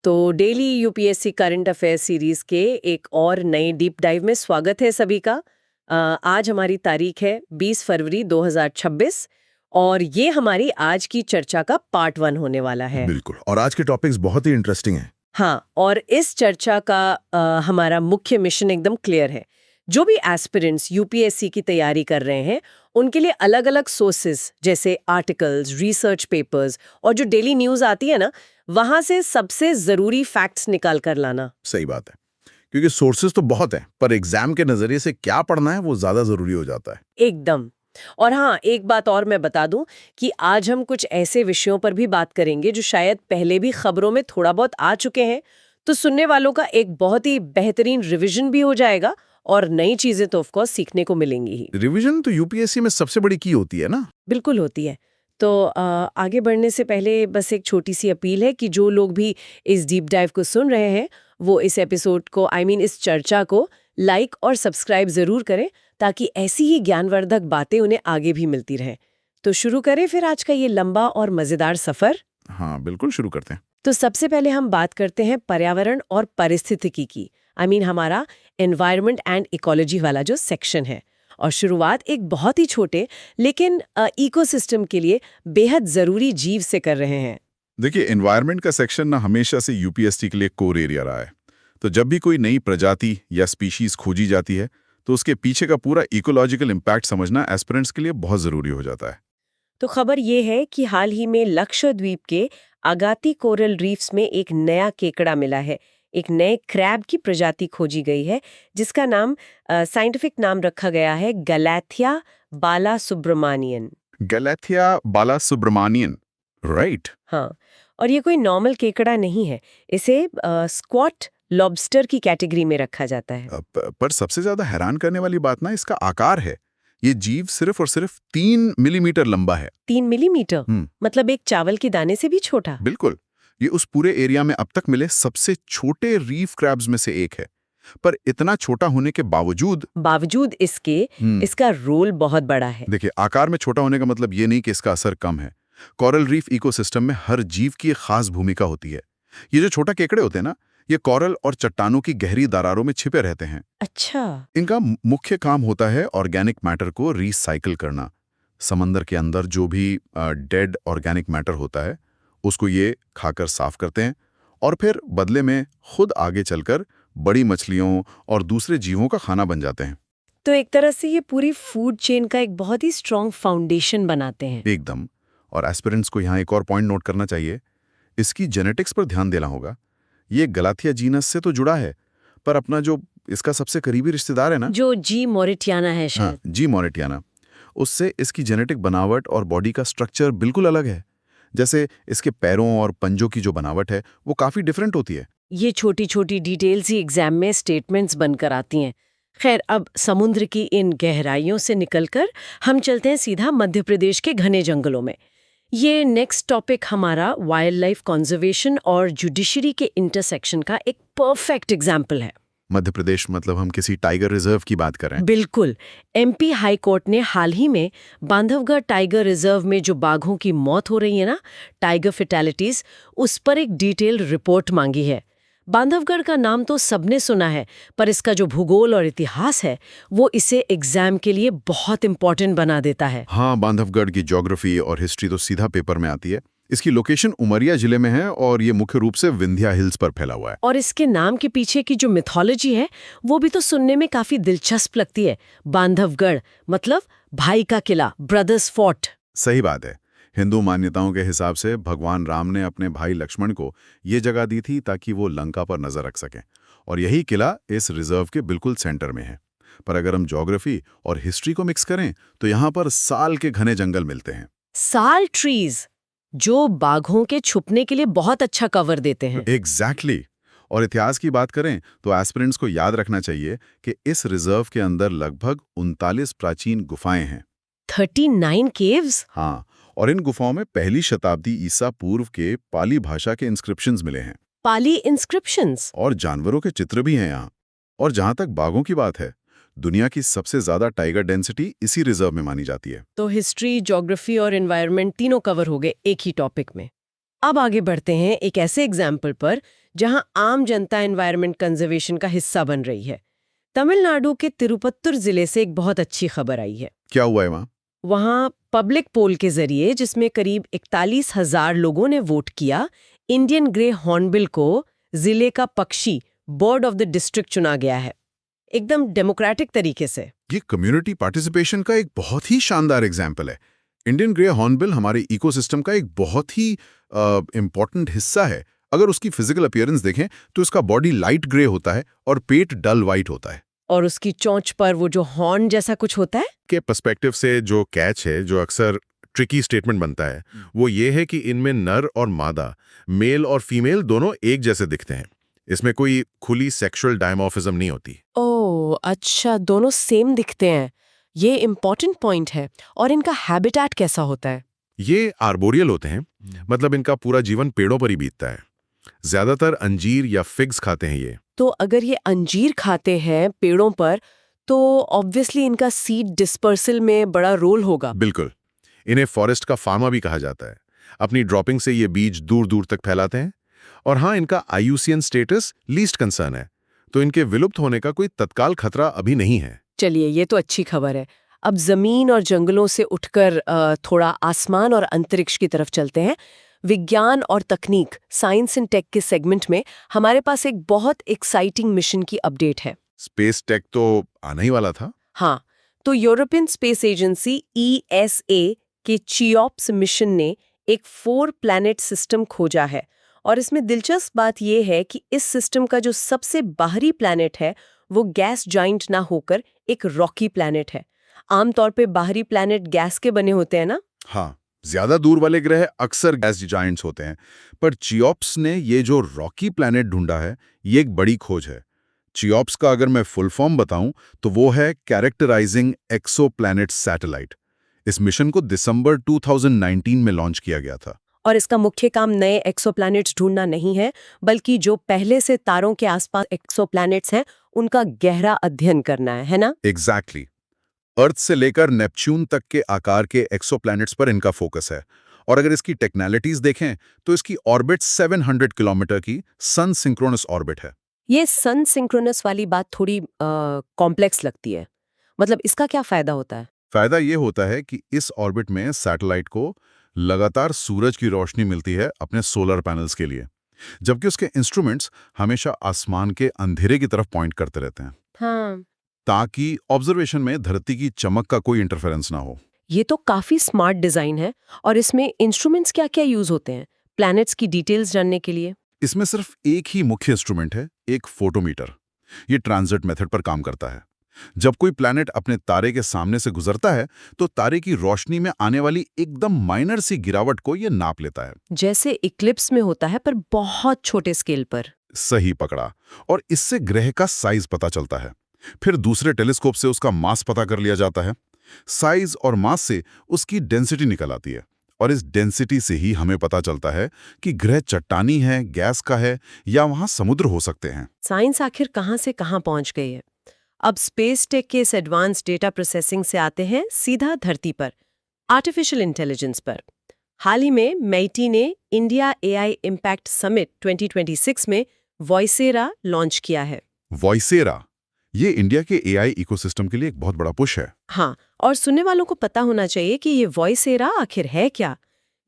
तो daily UPSC current affairs series के एक और नए डीप डाइव में स्वागत है सभी का। आज हमारी तारीख है 20 फरवरी 2026 और ये हमारी आज की चर्चा का पार्ट 1 होने वाला है। बिल्कुल, और आज के टॉपिक्स बहुत ही इंटरेस्टिंग हैं। हाँ, और इस चर्चा का हमारा मुख्य मिशन एकदम क्लियर है। जो भी एस्पिरेंट्स यूपीएससी की तैयारी कर रहे हैं उनके लिए अलग अलग सोर्सेस जैसे आर्टिकल्स, रिसर्च पेपर्स और जो डेली न्यूज़ आती है ना, वहां से सबसे जरूरी फैक्ट्स निकाल कर लाना। सही बात है, क्योंकि सोर्सेज तो बहुत हैं, पर एग्जाम के नजरिए से क्या पढ़ना है वो ज्यादा जरूरी हो जाता है। एकदम। और हाँ, एक बात और मैं बता दूं कि आज हम कुछ ऐसे विषयों पर भी बात करेंगे जो शायद पहले भी खबरों में थोड़ा बहुत आ चुके हैं, तो सुनने वालों का एक बहुत ही बेहतरीन रिवीजन भी हो जाएगा और नई चीजें तो ऑफ कोर्स सीखने को मिलेंगी ही। रिवीजन तो यूपीएससी में सबसे बड़ी की होती है ना। बिल्कुल होती है। तो आगे बढ़ने से पहले बस एक छोटी सी अपील है कि जो लोग भी इस डीप डाइव को सुन रहे हैं वो इस एपिसोड को इस चर्चा को लाइक और सब्सक्राइब जरूर करें ताकि ऐसी ही ज्ञानवर्धक बातें उन्हें आगे भी मिलती रहें। तो शुरू करें फिर आज का ये लंबा और मजेदार सफर। हाँ बिल्कुल, शुरू करते हैं। तो सबसे पहले हम बात करते हैं पर्यावरण और पारिस्थितिकी की। हमारा एनवायरनमेंट एंड इकोलॉजी वाला जो सेक्शन है। और शुरुआत एक बहुत ही छोटे लेकिन इकोसिस्टम के लिए बेहद जरूरी जीव से कर रहे हैं। देखिए, एनवायरनमेंट का सेक्शन ना हमेशा से यूपीएससी के लिए कोर एरिया रहा है। तो जब भी कोई नई प्रजाति या स्पीशीज खोजी जाती है तो उसके पीछे का पूरा इकोलॉजिकल इम्पैक्ट समझना एस्पिरेंट्स के लिए बहुत जरूरी हो जाता है। तो खबर ये है कि हाल ही में लक्षद्वीप के आगाती कोरल रीफ्स में एक नया केकड़ा मिला है। एक नए क्रैब की प्रजाति खोजी गई है जिसका नाम साइंटिफिक नाम रखा गया है गलैथिया बालासुब्रमणियन। गैलेथिया बालासुब्रमणियन, राइट। हाँ, और ये कोई नॉर्मल केकड़ा नहीं है। इसे स्क्वॉट लॉबस्टर की कैटेगरी में रखा जाता है। पर सबसे ज्यादा हैरान करने वाली बात ना इसका आकार है। ये जीव सिर्फ और सिर्फ 3 मिलीमीटर लंबा है। 3 मिलीमीटर? मतलब एक चावल के दाने से भी छोटा। बिल्कुल, ये उस पूरे एरिया में अब तक मिले सबसे छोटे रीफ क्रैब्स में से एक है। पर इतना छोटा होने के बावजूद इसका रोल बहुत बड़ा है। देखिए, आकार में छोटा होने का मतलब ये नहीं कि इसका असर कम है। कोरल रीफ इकोसिस्टम में हर जीव की एक खास भूमिका होती है। ये जो छोटा केकड़े होते हैं ना, ये कोरल और चट्टानों की गहरी दरारों में छिपे रहते हैं। अच्छा। इनका मुख्य काम होता है ऑर्गेनिक मैटर को रिसाइकिल करना। समंदर के अंदर जो भी डेड ऑर्गेनिक मैटर होता है उसको ये खाकर साफ करते हैं और फिर बदले में खुद आगे चलकर बड़ी मछलियों और दूसरे जीवों का खाना बन जाते हैं। तो एक तरह से ये पूरी फूड चेन का एक बहुत ही स्ट्रॉन्ग फाउंडेशन बनाते हैं। एकदम। और एस्पिरेंट्स को यहाँ एक और पॉइंट नोट करना चाहिए, इसकी जेनेटिक्स पर ध्यान देना होगा। ये गलाथिया जीनस से तो जुड़ा है, पर अपना जो इसका सबसे करीबी रिश्तेदार है ना, जो जी मोरिटियाना है शायद। हाँ, जी मोरिटियाना, उससे इसकी जेनेटिक बनावट और बॉडी का स्ट्रक्चर बिल्कुल अलग है। जैसे इसके पैरों और पंजों की जो बनावट है वो काफी डिफरेंट होती है। ये छोटी छोटी डिटेल्स ही एग्जाम में स्टेटमेंट्स बनकर आती हैं। खैर, अब समुद्र की इन गहराइयों से निकलकर हम चलते हैं सीधा मध्य प्रदेश के घने जंगलों में। ये नेक्स्ट टॉपिक हमारा वाइल्ड लाइफ कंजर्वेशन और जुडिशरी के इंटरसेक्शन का एक परफेक्ट एग्जाम्पल है। मध्य प्रदेश मतलब हम किसी टाइगर रिजर्व की बात कर रहे हैं। बिल्कुल। एमपी हाई कोर्ट ने हाल ही में बांधवगढ़ टाइगर रिजर्व में जो बाघों की मौत हो रही है ना, टाइगर फेटालिटीज, उस पर एक डिटेल रिपोर्ट मांगी है। बांधवगढ़ का नाम तो सबने सुना है, पर इसका जो भूगोल और इतिहास है वो इसे एग्जाम के लिए बहुत इंपॉर्टेंट बना देता है। हाँ, बांधवगढ़ की ज्योग्राफी और हिस्ट्री तो सीधा पेपर में आती है। इसकी लोकेशन उमरिया जिले में है और ये मुख्य रूप से विंध्या हिल्स पर फैला हुआ है। और इसके नाम के पीछे की जो मिथोलॉजी है वो भी तो सुनने में काफी दिलचस्प लगती है। बांधवगढ़ मतलब भाई का किला, ब्रदर्स फोर्ट। सही बात है। हिंदू मान्यताओं के हिसाब से भगवान राम ने अपने भाई लक्ष्मण को ये जगह दी थी ताकि वो लंका पर नजर रख सकें, और यही किला इस रिजर्व के बिल्कुल सेंटर में है। पर अगर हम ज्योग्राफी और हिस्ट्री को मिक्स करें तो यहाँ पर साल के घने जंगल मिलते हैं। साल ट्रीज, जो बाघों के छुपने के लिए बहुत अच्छा कवर देते हैं। एग्जैक्टली। और इतिहास की बात करें तो एस्पिरेंट्स को याद रखना चाहिए कि इस रिजर्व के अंदर लगभग 39 प्राचीन गुफाएं हैं। 39 केव्स? हाँ, और इन गुफाओं में पहली शताब्दी ईसा पूर्व के पाली भाषा के इंस्क्रिप्शंस मिले हैं। पाली इंस्क्रिप्शंस? और जानवरों के चित्र भी हैं यहाँ। और जहाँ तक बाघों की बात है, दुनिया की सबसे ज्यादा टाइगर डेंसिटी इसी रिजर्व में मानी जाती है। तो हिस्ट्री, ज्योग्राफी और एनवायरनमेंट तीनों कवर हो गए एक ही टॉपिक में। अब आगे बढ़ते हैं एक ऐसे एग्जाम्पल पर जहां आम जनता एनवायरनमेंट कंजर्वेशन का हिस्सा बन रही है। तमिलनाडु के तिरुपत्तुर जिले से एक बहुत अच्छी खबर आई है। क्या हुआ है वहाँ? वहां पब्लिक पोल के जरिए, जिसमें करीब 41,000 लोगों ने वोट किया, इंडियन ग्रे हॉर्नबिल को जिले का पक्षी बर्ड ऑफ द डिस्ट्रिक्ट चुना गया है, एकदम डेमोक्रेटिक तरीके से। ये कम्युनिटी पार्टिसिपेशन का एक बहुत ही शानदार एग्जाम्पल है। इंडियन ग्रे हॉर्नबिल हमारे इकोसिस्टम का एक बहुत ही इम्पॉर्टेंट हिस्सा है। अगर उसकी फिजिकल अपीयरेंस देखें तो इसका बॉडी लाइट ग्रे होता है और पेट डल वाइट होता है। और उसकी चोंच पर वो जो हॉर्न जैसा कुछ होता है। के पर्सपेक्टिव से जो कैच है, जो अक्सर ट्रिकी स्टेटमेंट बनता है, वो ये है कि इनमें नर और मादा, मेल और फीमेल दोनों एक जैसे दिखते हैं। इसमें कोई खुली सेक्सुअल डायमॉर्फिज्म नहीं होती। ओह अच्छा, दोनों सेम दिखते हैं। ये इम्पोर्टेंट पॉइंट है। और इनका हैबिटेट कैसा होता है? ये आर्बोरियल होते हैं, मतलब इनका पूरा जीवन पेड़ों पर ही बीतता है। ज्यादातर अंजीर या फिग्स खाते हैं ये। तो अगर ये अंजीर खाते हैं पेड़ों पर, तो ऑब्वियसली इनका सीड डिस्पर्सल में बड़ा रोल होगा। बिल्कुल। इन्हें फॉरेस्ट का फार्मा भी कहा जाता है। अपनी ड्रॉपिंग से ये बीज दूर दूर तक फैलाते हैं। और हाँ, इनका IUCN स्टेटस लीस्ट कंसर्न है, तो इनके विलुप्त होने का कोई तत्काल खतरा अभी नहीं है। चलिए, ये तो अच्छी खबर है। अब जमीन और जंगलों से उठकर थोड़ा आसमान और अंतरिक्ष की तरफ चलते हैं। विज्ञान और तकनीक, साइंस एंड टेक के सेगमेंट में हमारे पास एक बहुत एक्साइटिंग मिशन की अपडेट है। स्पेस टेक तो आना ही वाला था। हाँ, तो यूरोपियन स्पेस एजेंसी ESA के चियोप्स मिशन ने एक 4 प्लैनेट सिस्टम खोजा है। और इसमें दिलचस्प बात यह है कि इस सिस्टम का जो सबसे बाहरी प्लैनेट है वो गैस जाइंट ना होकर एक रॉकी प्लैनेट है। आमतौर पे बाहरी प्लैनेट गैस के बने होते हैं ना। हाँ, ज्यादा दूर वाले ग्रह अक्सर गैस जायंट्स होते हैं, पर चियोप्स ने ये जो रॉकी प्लैनेट ढूंढा है, ये एक बड़ी खोज है। चियोप्स का अगर मैं फुल फॉर्म बताऊं तो वो है कैरेक्टराइजिंग एक्सोप्लैनेट सैटेलाइट। इस मिशन को दिसंबर 2019 में लॉन्च किया गया था। और इसका मुख्य काम नए एक्सोप्लैनेट्स ढूंढना नहीं है, बल्कि जो पहले से तारों के आसपास एक्सोप्लैनेट्स हैं उनका गहरा अध्ययन करना है ना? एग्जैक्टली। अर्थ से लेकर नेपच्यून तक के आकार के एक्सोप्लैनेट्स पर इनका फोकस है। और अगर इसकी टेक्नोलॉजीज देखें तो इसकी ऑर्बिट 700 किलोमीटर की सन सिंक्रोनस ऑर्बिट है। ये सन सिंक्रोनस वाली बात थोड़ी कॉम्प्लेक्स लगती है। मतलब इसका क्या फायदा होता है? फायदा ये होता है कि इस ऑर्बिट में सैटेलाइट को लगातार सूरज की रोशनी मिलती है अपने सोलर पैनल्स के लिए, जबकि उसके इंस्ट्रूमेंट्स हमेशा आसमान के अंधेरे की तरफ पॉइंट करते रहते हैं। हाँ, ताकि ऑब्जर्वेशन में धरती की चमक का कोई इंटरफेरेंस ना हो। ये तो काफी स्मार्ट डिजाइन है। और इसमें इंस्ट्रूमेंट्स क्या-क्या यूज होते हैं प्लैनेट्स की डिटेल्स जानने के लिए? इसमें सिर्फ एक ही मुख्य इंस्ट्रूमेंट है, एक फोटोमीटर। ये ट्रांजिट मेथड पर काम करता है। जब कोई प्लैनेट अपने तारे के सामने से गुजरता है तो तारे की रोशनी में आने वाली एकदम माइनर सी गिरावट को ये नाप लेता है। जैसे इक्लिप्स में होता है, पर बहुत छोटे स्केल पर। सही पकड़ा। और इससे ग्रह का साइज पता चलता है। फिर दूसरे टेलीस्कोप से उसका मास पता कर लिया जाता है। साइज और मास से उसकी डेंसिटी निकल आती है। और इस डेंसिटी से ही हमें पता चलता है कि ग्रह चट्टानी है, गैस का है, या वहां समुद्र हो सकते हैं। साइंस आखिर कहाँ से कहाँ पहुंच गई है। अब स्पेस टेक के इस एडवांस डेटा प्रोसेसिंग से आते हैं सीधा धरती पर, आर्टिफिशियल इंटेलिजेंस पर। हाल ही में मैटी ने इंडिया AI इम्पैक्ट समिट 2026 में वॉइसेरा लॉन्च किया है। वॉइसेरा, ये इंडिया के AI इकोसिस्टम के लिए एक बहुत बड़ा पुश है। हाँ, और सुनने वालों को पता होना चाहिए कि ये वॉइसेरा आखिर है क्या।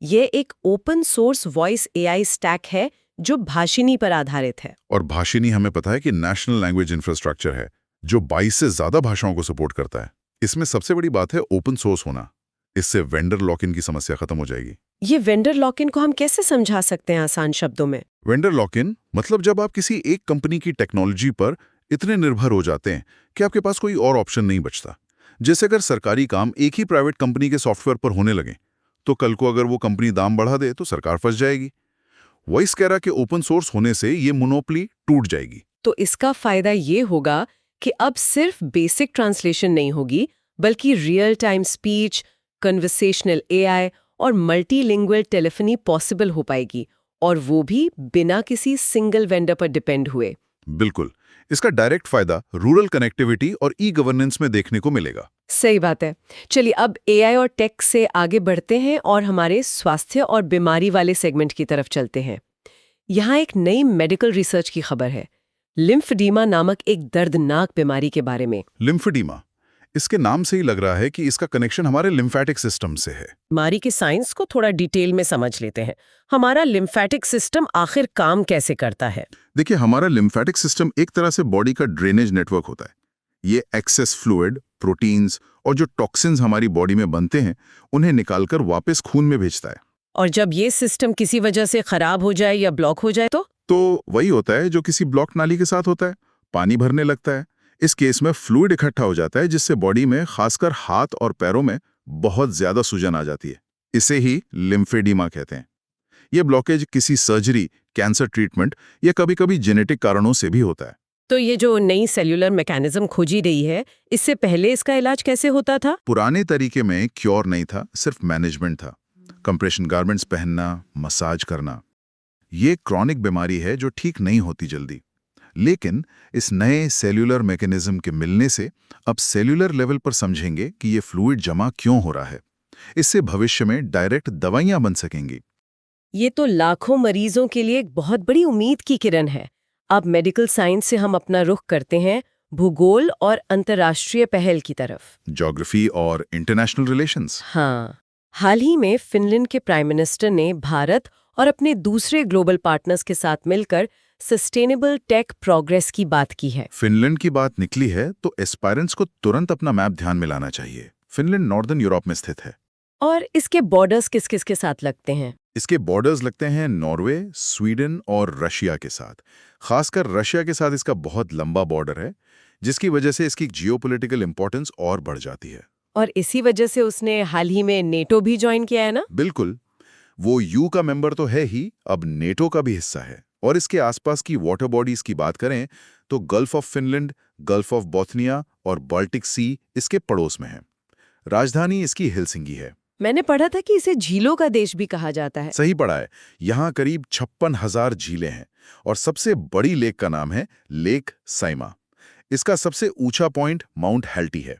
ये एक open source voice AI stack है जो भाषिनी पर आधारित है। और भाषिनी हमें पता है कि नेशनल लैंग्वेज इंफ्रास्ट्रक्चर है जो 22 से ज्यादा भाषाओं को सपोर्ट करता है। इसमें सबसे बड़ी बात है ओपन सोर्स होना। इससे वेंडर लॉक इन की समस्या खत्म हो जाएगी। ये वेंडर लॉक इन को हम कैसे समझा सकते हैं आसान शब्दों में? वेंडर लॉक इन मतलब जब आप किसी एक कंपनी की टेक्नोलॉजी पर इतने निर्भर हो जाते हैं कि आपके पास कोई और ऑप्शन नहीं बचता। जैसे अगर सरकारी काम एक ही प्राइवेट कंपनी के सॉफ्टवेयर पर होने लगे तो कल को अगर वो कंपनी दाम बढ़ा दे तो सरकार फंस जाएगी। वॉइसेरा के ओपन सोर्स होने से ये मोनोपोली टूट जाएगी। तो इसका फायदा ये होगा कि अब सिर्फ बेसिक ट्रांसलेशन नहीं होगी, बल्कि real time speech, conversational AI और मल्टीलिंगुअल टेलीफोनी पॉसिबल हो पाएगी, और वो भी बिना किसी सिंगल वेंडर पर डिपेंड हुए। बिल्कुल। इसका डायरेक्ट फायदा रूरल कनेक्टिविटी और ई-गवर्नेंस में देखने को मिलेगा। सही बात है। चलिए अब AI और टेक से आगे बढ़ते हैं और हमारे स्वास्थ्य और बीमारी वाले सेगमेंट की तरफ चलते हैं। यहाँ एक नई मेडिकल रिसर्च की खबर है, लिम्फेडीमा नामक एक दर्दनाक बीमारी के बारे में। लिम्फेडीमा, इसके नाम से ही लग रहा है कि इसका कनेक्शन हमारे लिम्फेटिक सिस्टम से है। बीमारी की साइंस को थोड़ा डिटेल में समझ लेते हैं। हमारा लिम्फेटिक सिस्टम आखिर काम कैसे करता है? देखिए, हमारा लिम्फेटिक सिस्टम एक तरह से बॉडी का ड्रेनेज नेटवर्क होता है। ये एक्सेस फ्लूइड, प्रोटीन्स और जो टॉक्सिन्स हमारी बॉडी में बनते हैं, उन्हें निकालकर वापस खून में भेजता है। और जब ये सिस्टम किसी वजह से खराब हो जाए या ब्लॉक हो जाए तो वही होता है जो किसी ब्लॉक नाली के साथ होता है, पानी भरने लगता है। इस केस में फ्लूइड इकट्ठा हो जाता है, जिससे बॉडी में, खासकर हाथ और पैरों में बहुत ज्यादा सूजन आ जाती है। इसे ही लिम्फेडीमा कहते हैं। ये ब्लॉकेज किसी सर्जरी, कैंसर ट्रीटमेंट या कभी-कभी जेनेटिक कारणों से भी होता है। तो ये जो नई सेल्यूलर मैकेनिज्म खोजी गई है, इससे पहले इसका इलाज कैसे होता था? पुराने तरीके में क्योर नहीं था, सिर्फ मैनेजमेंट था। कंप्रेशन गारमेंट्स पहनना, मसाज करना। ये क्रॉनिक बीमारी है जो ठीक नहीं होती जल्दी। लेकिन इस नए सेल्यूलर मैकेनिज्म के मिलने से अब सेल्यूलर लेवल पर समझेंगे कि ये फ्लूइड जमा क्यों हो रहा है। इससे भविष्य में डायरेक्ट दवाइयां बन सकेंगी। ये तो लाखों मरीजों के लिए एक बहुत बड़ी उम्मीद की किरण है। अब मेडिकल साइंस से हम अपना रुख करते हैं भूगोल और अंतर्राष्ट्रीय पहल की तरफ। ज्योग्राफी और इंटरनेशनल रिलेशंस। हाँ, हाल ही में फिनलैंड के प्राइम मिनिस्टर ने भारत और अपने दूसरे ग्लोबल पार्टनर्स के साथ मिलकर सस्टेनेबल टेक प्रोग्रेस की बात की है। फिनलैंड की बात निकली है तो एस्पायरेंट्स को तुरंत अपना मैप ध्यान में लाना चाहिए। फिनलैंड नॉर्दर्न यूरोप में स्थित है। और इसके बॉर्डर्स किस किस के साथ लगते हैं? इसके बॉर्डर्स लगते हैं नॉर्वे, स्वीडन और रशिया के साथ। खासकर रशिया के साथ इसका बहुत लंबा बॉर्डर है, जिसकी वजह से इसकी जियोपॉलिटिकल इंपॉर्टेंस और बढ़ जाती है। और इसी वजह से उसने हाल ही में नेटो भी ज्वाइन किया है ना? बिल्कुल, वो यू का मेंबर तो है ही, अब नेटो का भी हिस्सा है। और इसके आसपास की वाटर बॉडीज की बात करें तो gulf of Finland, gulf of Bothnia और बाल्टिक सी इसके पड़ोस में है। राजधानी इसकी हेलसिंकी है। मैंने पढ़ा था कि इसे झीलों का देश भी कहा जाता है। सही पढ़ा है। यहाँ करीब 56,000 झीलें हैं और सबसे बड़ी लेक का नाम है लेक साइमा। इसका सबसे ऊंचा पॉइंट माउंट हेल्टी है।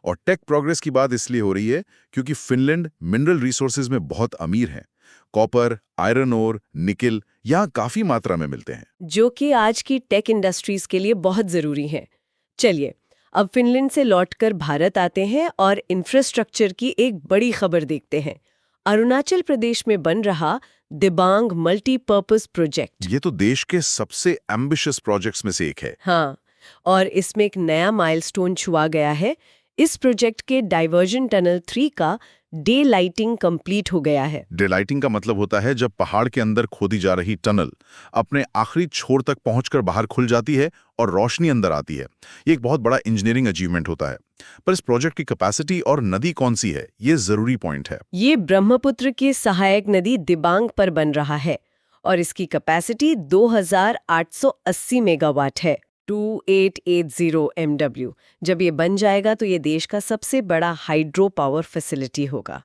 और टेक प्रोग्रेस की बात इसलिए हो रही है क्योंकि फिनलैंड मिनरल रिसोर्सेज में बहुत अमीर है। कॉपर, आयरन ओर, निकिल यहाँ काफी मात्रा में मिलते हैं, जो कि आज की टेक इंडस्ट्रीज के लिए बहुत जरूरी है। चलिए, अब फिनलैंड से लौटकर भारत आते हैं और इंफ्रास्ट्रक्चर की एक बड़ी खबर देखते हैं। अरुणाचल प्रदेश में बन रहा दिबांग मल्टीपर्पज प्रोजेक्ट। ये तो देश के सबसे एम्बिशियस प्रोजेक्ट्स में से एक है। हाँ, और इसमें एक नया माइलस्टोन छुआ गया है। इस प्रोजेक्ट के डाइवर्जन टनल 3 का डे लाइटिंग कंप्लीट हो गया है। डे लाइटिंग का मतलब होता है जब पहाड़ के अंदर खोदी जा रही टनल अपने आखिरी छोर तक पहुंचकर बाहर खुल जाती है और रोशनी अंदर आती है। ये एक बहुत बड़ा इंजीनियरिंग अचीवमेंट होता है। पर इस प्रोजेक्ट की कैपेसिटी और नदी कौन सी है, ये जरूरी पॉइंट है। ये ब्रह्मपुत्र की सहायक नदी दिबांग पर बन रहा है और इसकी कैपेसिटी 2880 मेगावाट है, 2880 MW। जब ये बन जाएगा तो ये देश का सबसे बड़ा हाइड्रो पावर फैसिलिटी होगा।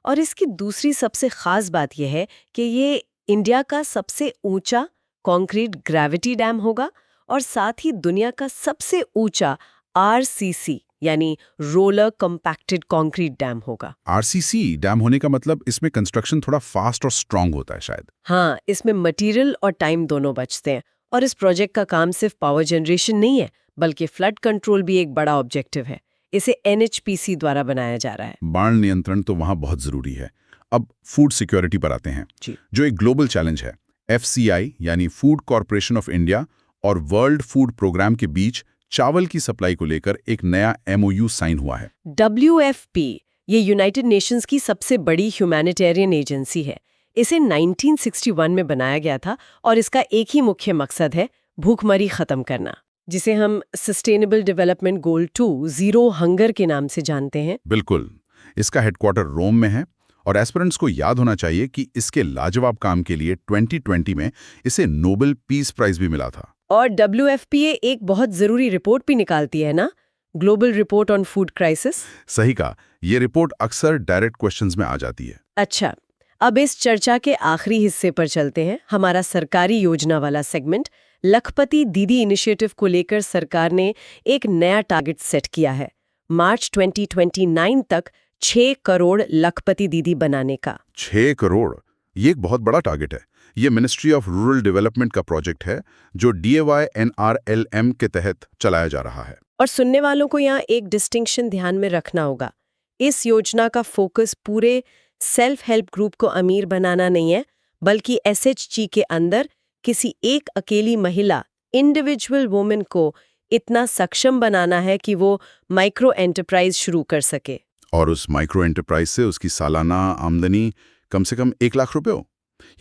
और इसकी दूसरी सबसे खास बात यह है कि ये इंडिया का सबसे ऊंचा कंक्रीट ग्रेविटी डैम होगा और साथ ही दुनिया का सबसे ऊंचा RCC यानी रोलर कंपैक्टेड कंक्रीट डैम होगा। RCC डैम होने का मतलब इसमें कंस्ट्रक्शन थोड़ा फास्ट और स्ट्रांग होता है शायद। हाँ, इसमें मटेरियल और टाइम दोनों बचते हैं। और इस प्रोजेक्ट का काम सिर्फ पावर जनरेशन नहीं है, बल्कि फ्लड कंट्रोल भी एक बड़ा ऑब्जेक्टिव है। इसे NHPC द्वारा बनाया जा रहा है। बाढ़ नियंत्रण तो वहां बहुत जरूरी है। अब फूड सिक्योरिटी पर आते हैं, जो एक ग्लोबल चैलेंज है। FCI यानी फूड कॉरपोरेशन ऑफ इंडिया और वर्ल्ड फूड प्रोग्राम के बीच चावल की सप्लाई को लेकर एक नया MOU साइन हुआ है। WFP ये यूनाइटेड नेशंस की सबसे बड़ी ह्यूमैनिटेरियन एजेंसी है। इसे 1961 में बनाया गया था और इसका एक ही मुख्य मकसद है भूखमरी खत्म करना, जिसे हम sustainable development goal 2 zero hunger के नाम से जानते हैं। बिल्कुल, इसका हेडक्वार्टर रोम में है और एस्पिरेंट्स को याद होना चाहिए कि इसके लाजवाब काम के लिए 2020 में इसे नोबेल पीस प्राइज भी मिला था। और WFP एक बहुत जरूरी रिपोर्ट भी निकालती है ना, global report on food crisis. सही कहा, ये रिपोर्ट अक्सर डायरेक्ट क्वेश्चंस में आ जाती है। अच्छा, अब इस चर्चा के आखिरी हिस्से पर चलते हैं, हमारा सरकारी योजना वाला सेगमेंट। लखपति दीदी इनिशिएटिव को लेकर सरकार ने एक नया टारगेट सेट किया है, मार्च 2029 तक 6 करोड़ लखपति दीदी बनाने का। 6 करोड़, ये एक बहुत बड़ा टारगेट है। ये मिनिस्ट्री ऑफ रूरल डेवलपमेंट का प्रोजेक्ट है जो DAY-NRLM के तहत चलाया जा रहा है। और सुनने वालों को यहाँ एक डिस्टिंक्शन ध्यान में रखना होगा। इस योजना का फोकस पूरे सेल्फ हेल्प ग्रुप को अमीर बनाना नहीं है, बल्कि SHG के अंदर किसी एक अकेली महिला, इंडिविजुअल वुमेन को इतना सक्षम बनाना है कि वो माइक्रो एंटरप्राइज शुरू कर सके। और उस माइक्रो एंटरप्राइज से उसकी सालाना आमदनी कम से कम 1 लाख रुपए हो,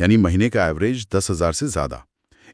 यानी महीने का एवरेज 10,000 से ज्यादा।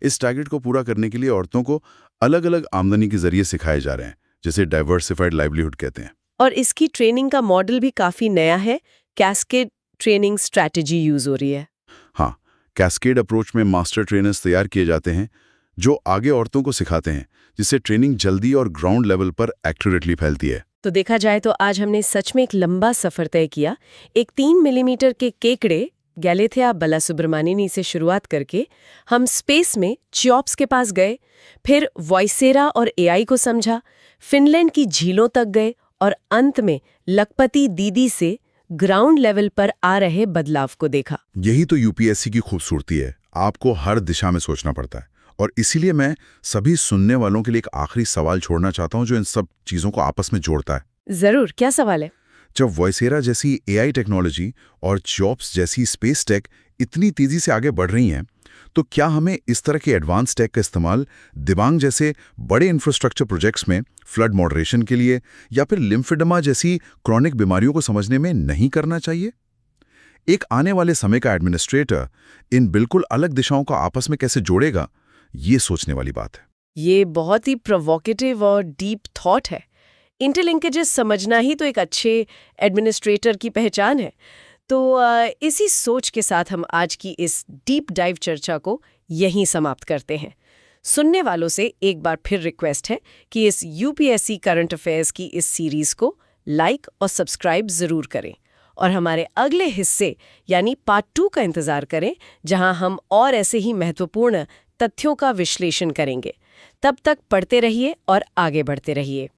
इस टारगेट को पूरा करने के लिए औरतों को अलग अलग आमदनी के जरिए सिखाए जा रहे हैं, जिसे डाइवर्सिफाइड लाइवलीहुड कहते हैं। और इसकी ट्रेनिंग का मॉडल भी काफी नया है। कैस्केड ट्रेनिंग स्ट्रैटेजी यूज हो रही है। हाँ, कैस्केड अप्रोच में मास्टर ट्रेनर्स तैयार किए जाते हैं जो आगे औरतों को सिखाते हैं, जिससे ट्रेनिंग जल्दी और ग्राउंड लेवल पर एक्यूरेटली फैलती है। तो देखा जाए तो आज हमने सच में एक लंबा सफर तय किया। एक 3 मिलीमीटर के केकड़े गैलेथिया बालासुब्रमण्यनी से शुरुआत करके हम स्पेस में चिओप्स के पास गए, फिर वॉइसेरा और AI को समझा, फिनलैंड की झीलों तक गए और अंत में लखपति दीदी से ग्राउंड लेवल पर आ रहे बदलाव को देखा। यही तो UPSC की खूबसूरती है, आपको हर दिशा में सोचना पड़ता है। और इसीलिए मैं सभी सुनने वालों के लिए एक आखिरी सवाल छोड़ना चाहता हूं जो इन सब चीजों को आपस में जोड़ता है। जरूर, क्या सवाल है? जब वॉइसेरा जैसी AI टेक्नोलॉजी और चिओप्स जैसी स्पेस टेक इतनी तेजी से आगे बढ़ रही हैं, तो क्या हमें इस तरह के एडवांस टेक का इस्तेमाल दिबांग जैसे बड़े इंफ्रास्ट्रक्चर प्रोजेक्ट्स में फ्लड मॉडरेशन के लिए या फिर लिम्फेडेमा जैसी क्रॉनिक बीमारियों को समझने में नहीं करना चाहिए? एक आने वाले समय का एडमिनिस्ट्रेटर इन बिल्कुल अलग दिशाओं को आपस में कैसे जोड़ेगा, ये सोचने वाली बात है। ये बहुत ही प्रोवोकेटिव और डीप थॉट है। इंटरलिंकेजेस समझना ही तो एक अच्छे एडमिनिस्ट्रेटर की पहचान है। तो इसी सोच के साथ हम आज की इस डीप डाइव चर्चा को यहीं समाप्त करते हैं। सुनने वालों से एक बार फिर रिक्वेस्ट है कि इस UPSC करंट अफेयर्स की इस सीरीज को लाइक और सब्सक्राइब जरूर करें और हमारे अगले हिस्से यानी पार्ट 2 का इंतजार करें, जहां हम और ऐसे ही महत्वपूर्ण तथ्यों का विश्लेषण करेंगे। तब तक पढ़ते रहिए और आगे बढ़ते रहिए।